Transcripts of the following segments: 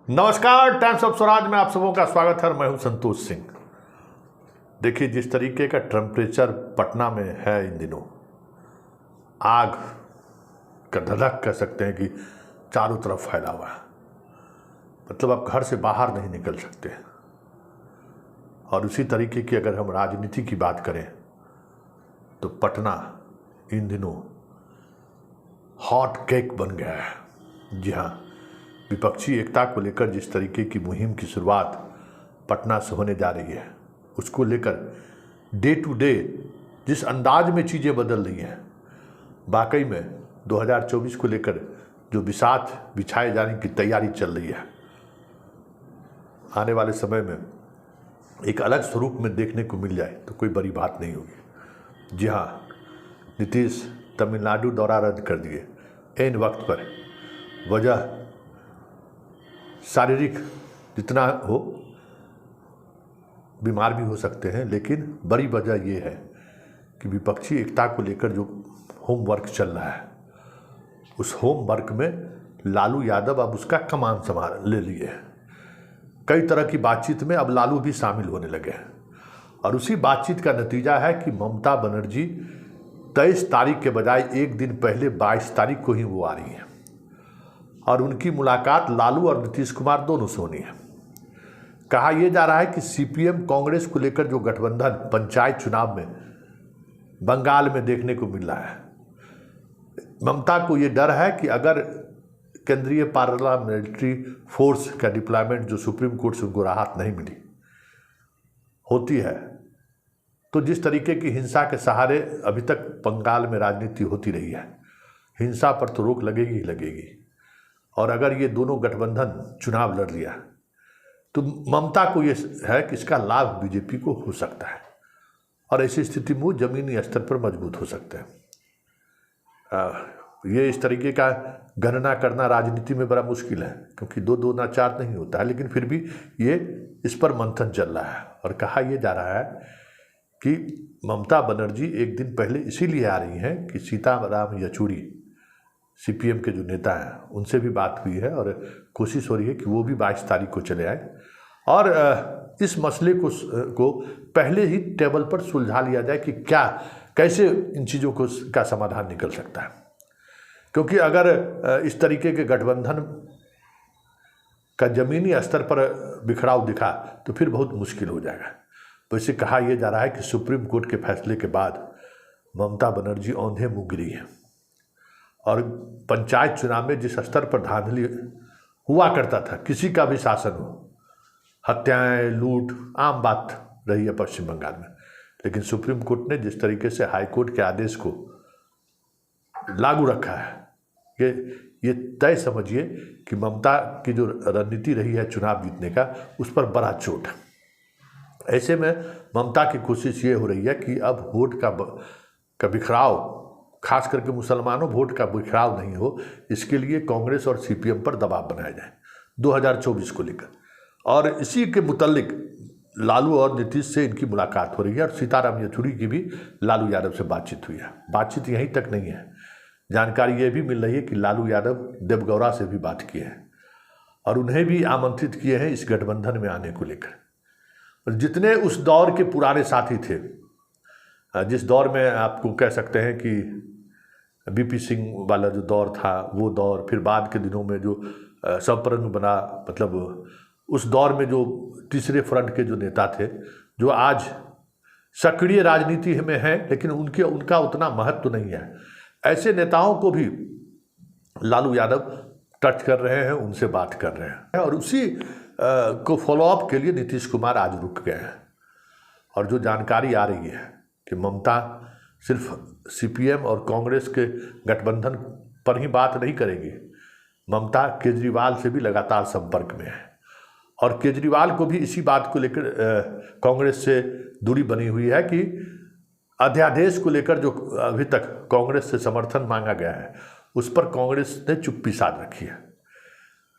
नमस्कार, times of Swaraj में आप सबों का स्वागत है। मैं हूं संतोष सिंह। देखिए, जिस तरीके का टेम्परेचर पटना में है इन दिनों, आग का धधक कह सकते हैं कि चारों तरफ फैला हुआ है। मतलब आप घर से बाहर नहीं निकल सकते। और उसी तरीके की अगर हम राजनीति की बात करें तो पटना इन दिनों हॉट केक बन गया है। जी हाँ, विपक्षी एकता को लेकर जिस तरीके की मुहिम की शुरुआत पटना से होने जा रही है, उसको लेकर डे टू डे जिस अंदाज में चीज़ें बदल रही हैं, वाकई में 2024 को लेकर जो बिसात बिछाए जाने की तैयारी चल रही है, आने वाले समय में एक अलग स्वरूप में देखने को मिल जाए तो कोई बड़ी बात नहीं होगी। जी हाँ, नीतीश तमिलनाडु दौरा रद्द कर दिए ऐन वक्त पर। वजह शारीरिक जितना हो, बीमार भी हो सकते हैं, लेकिन बड़ी वजह ये है कि विपक्षी एकता को लेकर जो होमवर्क चल रहा है, उस होमवर्क में लालू यादव अब उसका कमान संभाल ले लिए हैं। कई तरह की बातचीत में अब लालू भी शामिल होने लगे हैं और उसी बातचीत का नतीजा है कि ममता बनर्जी 23 तारीख के बजाय एक दिन पहले 22 तारीख को ही वो आ रही हैं और उनकी मुलाकात लालू और नीतीश कुमार दोनों से होनी है। कहा यह जा रहा है कि सीपीएम कांग्रेस को लेकर जो गठबंधन पंचायत चुनाव में बंगाल में देखने को मिल रहा है, ममता को ये डर है कि अगर केंद्रीय पार्लियामेंट्री फोर्स का डिप्लॉयमेंट जो सुप्रीम कोर्ट से उनको राहत नहीं मिली होती है, तो जिस तरीके की हिंसा के सहारे अभी तक बंगाल में राजनीति होती रही है, हिंसा पर तो रोक लगेगी ही लगेगी। और अगर ये दोनों गठबंधन चुनाव लड़ लिया तो ममता को ये है कि इसका लाभ बीजेपी को हो सकता है और ऐसी स्थिति में वो जमीनी स्तर पर मजबूत हो सकते हैं। ये इस तरीके का गणना करना राजनीति में बड़ा मुश्किल है, क्योंकि दो ना चार नहीं होता है, लेकिन फिर भी ये इस पर मंथन चल रहा है। और कहा यह जा रहा है कि ममता बनर्जी एक दिन पहले इसीलिए आ रही हैं कि सीताराम येचुरी सीपीएम के जो नेता हैं उनसे भी बात हुई है और कोशिश हो रही है कि वो भी 22 तारीख को चले आए और इस मसले को पहले ही टेबल पर सुलझा लिया जाए कि कैसे इन चीज़ों का समाधान निकल सकता है। क्योंकि अगर इस तरीके के गठबंधन का जमीनी स्तर पर बिखराव दिखा तो फिर बहुत मुश्किल हो जाएगा। वैसे कहा यह जा रहा है कि सुप्रीम कोर्ट के फैसले के बाद ममता बनर्जी औंधे मुँह गिरी हैं और पंचायत चुनाव में जिस स्तर पर धांधली हुआ करता था, किसी का भी शासन हो, हत्याएं, लूट आम बात रही है पश्चिम बंगाल में, लेकिन सुप्रीम कोर्ट ने जिस तरीके से हाई कोर्ट के आदेश को लागू रखा है, ये तय समझिए कि ममता की जो रणनीति रही है चुनाव जीतने का, उस पर बड़ा चोट है। ऐसे में ममता की कोशिश ये हो रही है कि अब वोट का बिखराव, खास करके मुसलमानों वोट का बिखराव नहीं हो, इसके लिए कांग्रेस और सीपीएम पर दबाव बनाया जाए 2024 को लेकर। और इसी के मुतल्लिक लालू और नीतीश से इनकी मुलाकात हो रही है और सीताराम येचुरी की भी लालू यादव से बातचीत हुई है। बातचीत यहीं तक नहीं है, जानकारी ये भी मिल रही है कि लालू यादव देवगौड़ा से भी बात किए हैं और उन्हें भी आमंत्रित किए हैं इस गठबंधन में आने को लेकर। और जितने उस दौर के पुराने साथी थे, जिस दौर में आपको कह सकते हैं कि बीपी सिंह वाला जो दौर था वो दौर, फिर बाद के दिनों में जो संप्रंग बना, मतलब उस दौर में जो तीसरे फ्रंट के जो नेता थे, जो आज सक्रिय राजनीति में हैं लेकिन उनका उतना महत्व नहीं है, ऐसे नेताओं को भी लालू यादव टच कर रहे हैं, उनसे बात कर रहे हैं। और उसी को फॉलोअप के लिए नीतीश कुमार आज रुक गए हैं। और जो जानकारी आ रही है कि ममता सिर्फ सीपीएम और कांग्रेस के गठबंधन पर ही बात नहीं करेंगी, ममता केजरीवाल से भी लगातार संपर्क में है और केजरीवाल को भी इसी बात को लेकर कांग्रेस से दूरी बनी हुई है कि अध्यादेश को लेकर जो अभी तक कांग्रेस से समर्थन मांगा गया है उस पर कांग्रेस ने चुप्पी साध रखी है।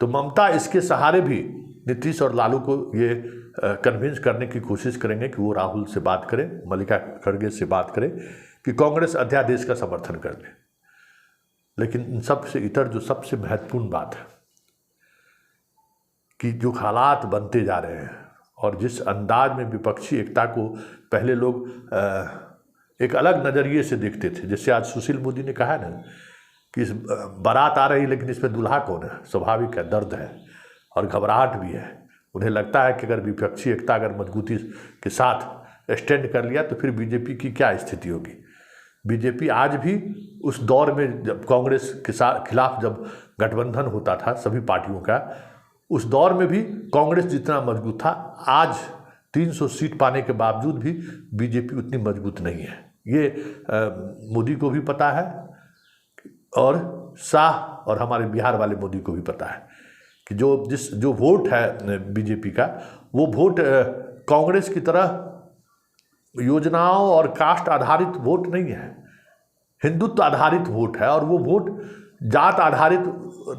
तो ममता इसके सहारे भी नीतीश और लालू को ये कन्विंस करने की कोशिश करेंगे कि वो राहुल से बात करें, मल्लिका खड़गे से बात करें कि कांग्रेस अध्यादेश का समर्थन कर ले। लेकिन इन सबसे इतर जो सबसे महत्वपूर्ण बात है कि जो हालात बनते जा रहे हैं और जिस अंदाज में विपक्षी एकता को पहले लोग एक अलग नज़रिए से देखते थे, जैसे आज सुशील मोदी ने कहा ना कि इस बारात आ रही लेकिन इसमें दूल्हा कौन है, स्वाभाविक है, दर्द है और घबराहट भी है। उन्हें लगता है कि अगर विपक्षी एकता अगर मजबूती के साथ स्टैंड कर लिया तो फिर बीजेपी की क्या स्थिति होगी। बीजेपी आज भी उस दौर में जब कांग्रेस के खिलाफ जब गठबंधन होता था सभी पार्टियों का, उस दौर में भी कांग्रेस जितना मजबूत था, आज 300 सीट पाने के बावजूद भी बीजेपी उतनी मजबूत नहीं है। ये मोदी को भी पता है और शाह और हमारे बिहार वाले मोदी को भी पता है कि जो वोट है बीजेपी का, वो वोट कांग्रेस की तरह योजनाओं और कास्ट आधारित वोट नहीं है, हिंदुत्व आधारित वोट है। और वो वोट जात आधारित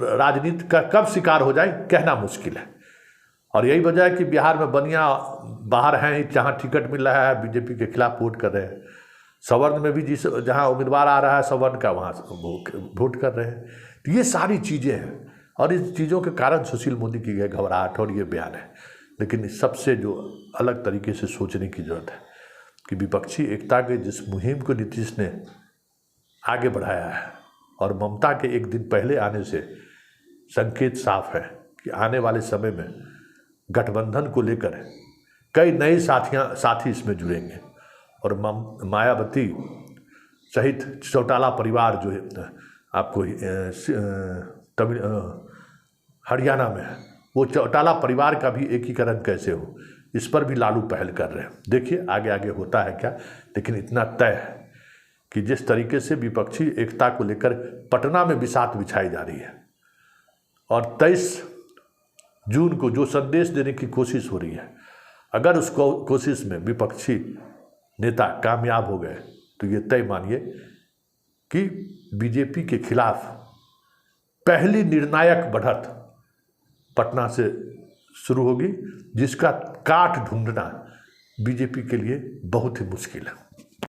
राजनीति का कब शिकार हो जाए कहना मुश्किल है। और यही वजह है कि बिहार में बनिया बाहर हैं, जहाँ टिकट मिल रहा है बीजेपी के खिलाफ वोट कर रहे हैं। सवर्ण में भी जहाँ उम्मीदवार आ रहा है सवर्ण का, वहाँ वोट कर रहे हैं। तो ये सारी चीज़ें हैं और इस चीज़ों के कारण सुशील मोदी की यह घबराहट और ये बयान है। लेकिन सबसे जो अलग तरीके से सोचने की जरूरत है कि विपक्षी एकता के जिस मुहिम को नीतीश ने आगे बढ़ाया है और ममता के एक दिन पहले आने से संकेत साफ है कि आने वाले समय में गठबंधन को लेकर कई नए साथी इसमें जुड़ेंगे और मायावती सहित चौटाला परिवार जो है आपको हरियाणा में है, वो चौटाला परिवार का भी एकीकरण कैसे हो, इस पर भी लालू पहल कर रहे हैं। देखिए आगे आगे होता है क्या, लेकिन इतना तय है कि जिस तरीके से विपक्षी एकता को लेकर पटना में बिसात बिछाई जा रही है और 23 जून को जो संदेश देने की कोशिश हो रही है, अगर उस कोशिश में विपक्षी नेता कामयाब हो गए तो ये तय मानिए कि बीजेपी के खिलाफ पहली निर्णायक बढ़त पटना से शुरू होगी, जिसका काट ढूंढना बीजेपी के लिए बहुत ही मुश्किल है।